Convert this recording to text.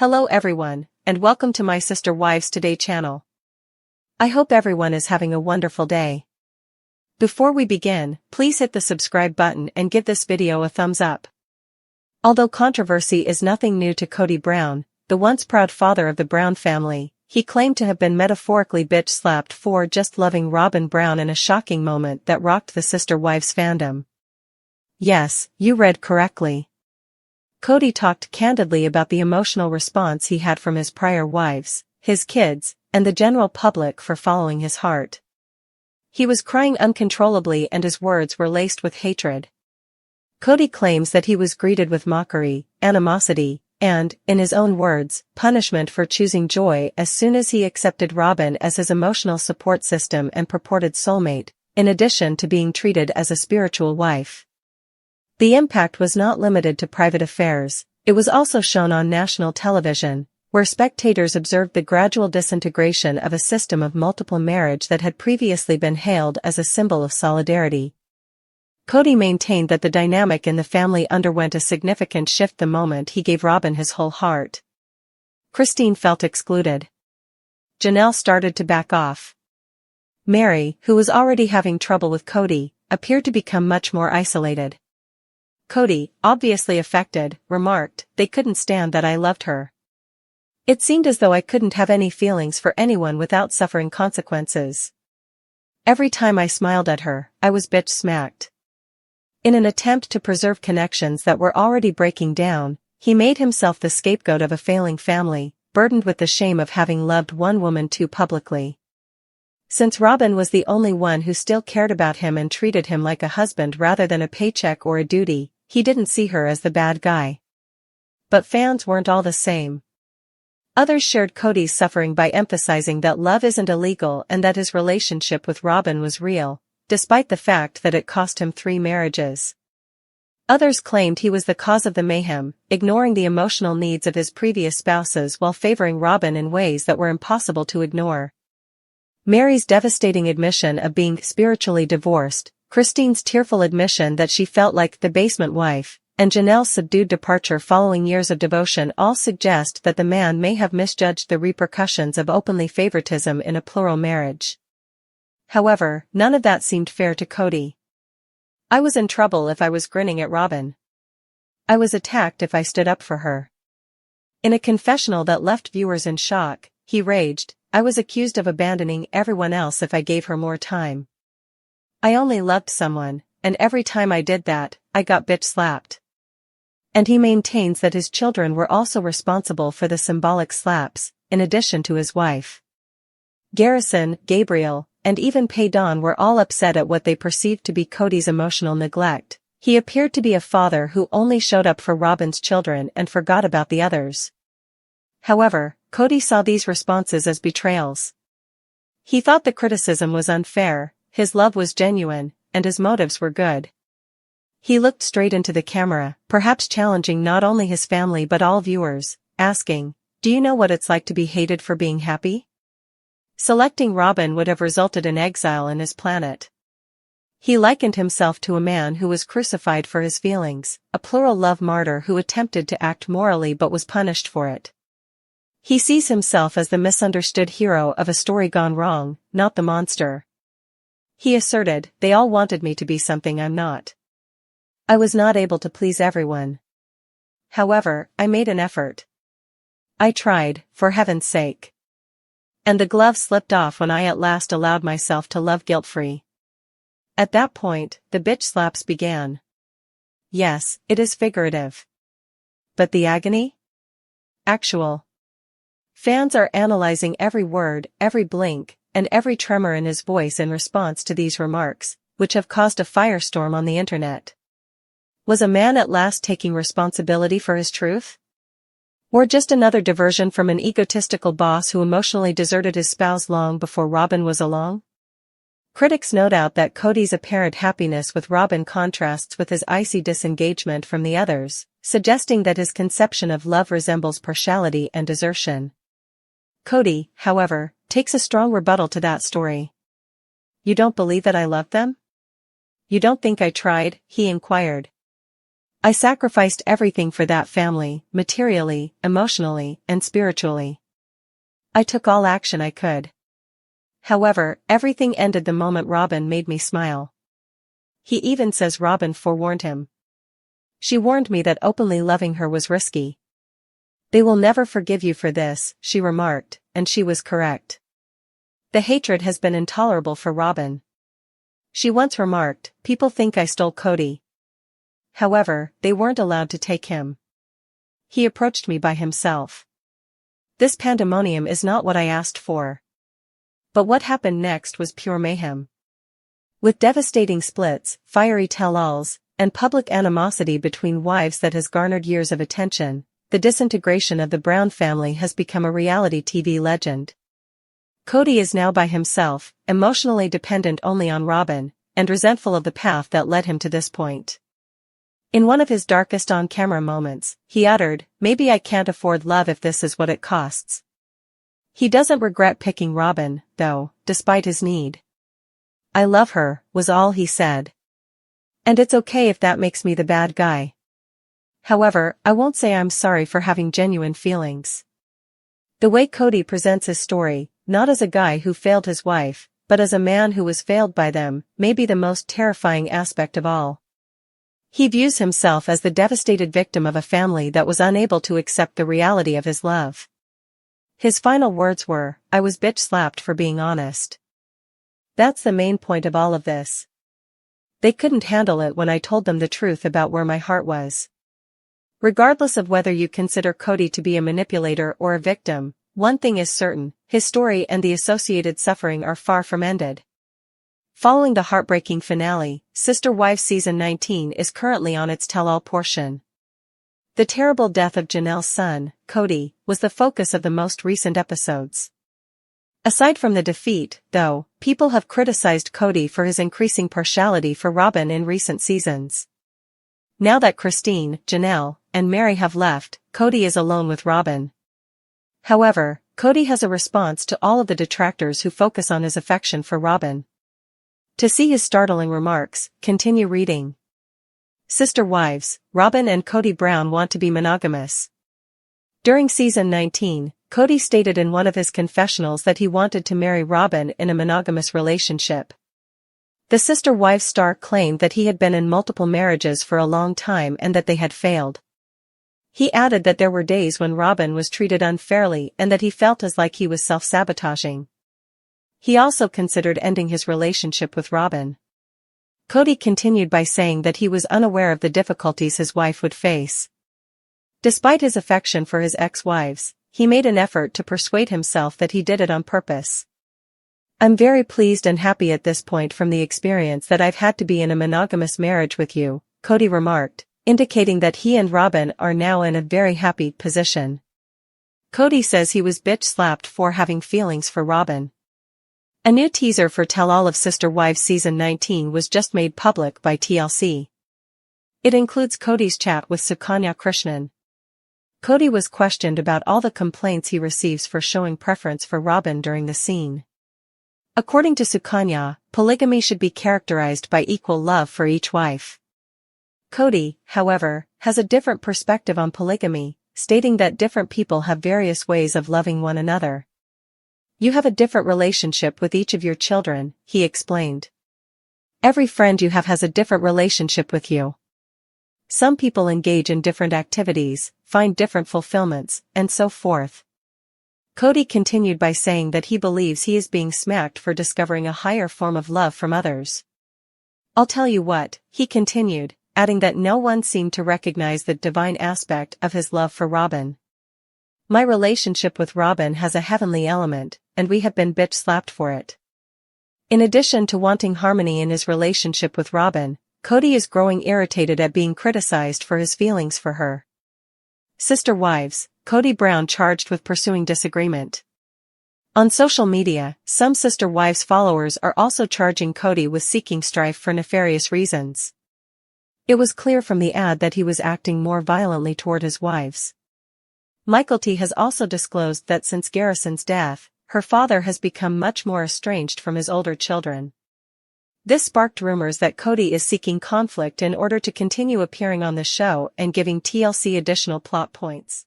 Hello everyone, and welcome to my Sister Wives Today channel. I hope everyone is having a wonderful day. Before we begin, please hit the subscribe button and give this video a thumbs up. Although controversy is nothing new to Kody Brown, the once proud father of the Brown family, he claimed to have been metaphorically bitch-slapped for just loving Robyn Brown in a shocking moment that rocked the Sister Wives fandom. Yes, you read correctly. Kody talked candidly about the emotional response he had from his prior wives, his kids, and the general public for following his heart. He was crying uncontrollably and his words were laced with hatred. Kody claims that he was greeted with mockery, animosity, and, in his own words, punishment for choosing joy as soon as he accepted Robyn as his emotional support system and purported soulmate, in addition to being treated as a spiritual wife. The impact was not limited to private affairs, it was also shown on national television, where spectators observed the gradual disintegration of a system of multiple marriage that had previously been hailed as a symbol of solidarity. Kody maintained that the dynamic in the family underwent a significant shift the moment he gave Robyn his whole heart. Christine felt excluded. Janelle started to back off. Mary, who was already having trouble with Kody, appeared to become much more isolated. Kody, obviously affected, remarked, "They couldn't stand that I loved her. It seemed as though I couldn't have any feelings for anyone without suffering consequences. Every time I smiled at her, I was bitch-smacked." In an attempt to preserve connections that were already breaking down, he made himself the scapegoat of a failing family, burdened with the shame of having loved one woman too publicly. Since Robyn was the only one who still cared about him and treated him like a husband rather than a paycheck or a duty, he didn't see her as the bad guy. But fans weren't all the same. Others shared Kody's suffering by emphasizing that love isn't illegal and that his relationship with Robyn was real, despite the fact that it cost him 3 marriages. Others claimed he was the cause of the mayhem, ignoring the emotional needs of his previous spouses while favoring Robyn in ways that were impossible to ignore. Mary's devastating admission of being spiritually divorced, Christine's tearful admission that she felt like the basement wife, and Janelle's subdued departure following years of devotion all suggest that the man may have misjudged the repercussions of openly favoritism in a plural marriage. However, none of that seemed fair to Kody. "I was in trouble if I was grinning at Robyn. I was attacked if I stood up for her." In a confessional that left viewers in shock, he raged, "I was accused of abandoning everyone else if I gave her more time. I only loved someone, and every time I did that, I got bitch-slapped." And he maintains that his children were also responsible for the symbolic slaps, in addition to his wife. Garrison, Gabriel, and even Paydon were all upset at what they perceived to be Kody's emotional neglect. He appeared to be a father who only showed up for Robyn's children and forgot about the others. However, Kody saw these responses as betrayals. He thought the criticism was unfair, his love was genuine, and his motives were good. He looked straight into the camera, perhaps challenging not only his family but all viewers, asking, "Do you know what it's like to be hated for being happy?" Selecting Robyn would have resulted in exile in his planet. He likened himself to a man who was crucified for his feelings, a plural love martyr who attempted to act morally but was punished for it. He sees himself as the misunderstood hero of a story gone wrong, not the monster. He asserted, "They all wanted me to be something I'm not. I was not able to please everyone. However, I made an effort. I tried, for heaven's sake. And the glove slipped off when I at last allowed myself to love guilt-free." At that point, the bitch slaps began. Yes, it is figurative. But the agony? Actual. Fans are analyzing every word, every blink, and every tremor in his voice in response to these remarks, which have caused a firestorm on the internet. Was a man at last taking responsibility for his truth? Or just another diversion from an egotistical boss who emotionally deserted his spouse long before Robyn was along? Critics note out that Kody's apparent happiness with Robyn contrasts with his icy disengagement from the others, suggesting that his conception of love resembles partiality and desertion. Kody, however, takes a strong rebuttal to that story. "You don't believe that I loved them? You don't think I tried?" he inquired. I sacrificed everything for that family, materially, emotionally, and spiritually. I took all action I could. However, everything ended the moment Robyn made me smile. He even says Robyn forewarned him. She warned me that openly loving her was risky. They will never forgive you for this, she remarked, and she was correct. The hatred has been intolerable for Robyn. She once remarked, people think I stole Kody. However, they weren't allowed to take him. He approached me by himself. This pandemonium is not what I asked for. But what happened next was pure mayhem. With devastating splits, fiery tell-alls, and public animosity between wives that has garnered years of attention, the disintegration of the Brown family has become a reality TV legend. Kody is now by himself, emotionally dependent only on Robyn, and resentful of the path that led him to this point. In one of his darkest on-camera moments, he uttered, "Maybe I can't afford love if this is what it costs." He doesn't regret picking Robyn, though, despite his need. "I love her," was all he said. "And it's okay if that makes me the bad guy. However, I won't say I'm sorry for having genuine feelings." The way Kody presents his story, not as a guy who failed his wife, but as a man who was failed by them, may be the most terrifying aspect of all. He views himself as the devastated victim of a family that was unable to accept the reality of his love. His final words were, "I was bitch-slapped for being honest." That's the main point of all of this. They couldn't handle it when I told them the truth about where my heart was. Regardless of whether you consider Kody to be a manipulator or a victim, one thing is certain, his story and the associated suffering are far from ended. Following the heartbreaking finale, Sister Wives Season 19 is currently on its tell-all portion. The terrible death of Janelle's son, Kody, was the focus of the most recent episodes. Aside from the defeat, though, people have criticized Kody for his increasing partiality for Robyn in recent seasons. Now that Christine, Janelle, and Mary have left, Kody is alone with Robyn. However, Kody has a response to all of the detractors who focus on his affection for Robyn. To see his startling remarks, continue reading. Sister Wives, Robyn and Kody Brown want to be monogamous. During Season 19, Kody stated in one of his confessionals that he wanted to marry Robyn in a monogamous relationship. The Sister Wives star claimed that he had been in multiple marriages for a long time and that they had failed. He added that there were days when Robyn was treated unfairly and that he felt as like he was self-sabotaging. He also considered ending his relationship with Robyn. Kody continued by saying that he was unaware of the difficulties his wife would face. Despite his affection for his ex-wives, he made an effort to persuade himself that he did it on purpose. "I'm very pleased and happy at this point from the experience that I've had to be in a monogamous marriage with you," Kody remarked, indicating that he and Robyn are now in a very happy position. Kody says he was bitch-slapped for having feelings for Robyn. A new teaser for Tell-All of Sister Wives Season 19 was just made public by TLC. It includes Kody's chat with Sukanya Krishnan. Kody was questioned about all the complaints he receives for showing preference for Robyn during the scene. According to Sukanya, polygamy should be characterized by equal love for each wife. Kody, however, has a different perspective on polygamy, stating that different people have various ways of loving one another. "You have a different relationship with each of your children," he explained. "Every friend you have has a different relationship with you. Some people engage in different activities, find different fulfillments, and so forth." Kody continued by saying that he believes he is being smacked for discovering a higher form of love from others. "I'll tell you what," he continued, adding that no one seemed to recognize the divine aspect of his love for Robyn. "My relationship with Robyn has a heavenly element, and we have been bitch-slapped for it." In addition to wanting harmony in his relationship with Robyn, Kody is growing irritated at being criticized for his feelings for her. Sister Wives, Kody Brown charged with pursuing disagreement. On social media, some Sister Wives followers are also charging Kody with seeking strife for nefarious reasons. It was clear from the ad that he was acting more violently toward his wives. Michael T. has also disclosed that since Garrison's death, her father has become much more estranged from his older children. This sparked rumors that Kody is seeking conflict in order to continue appearing on the show and giving TLC additional plot points.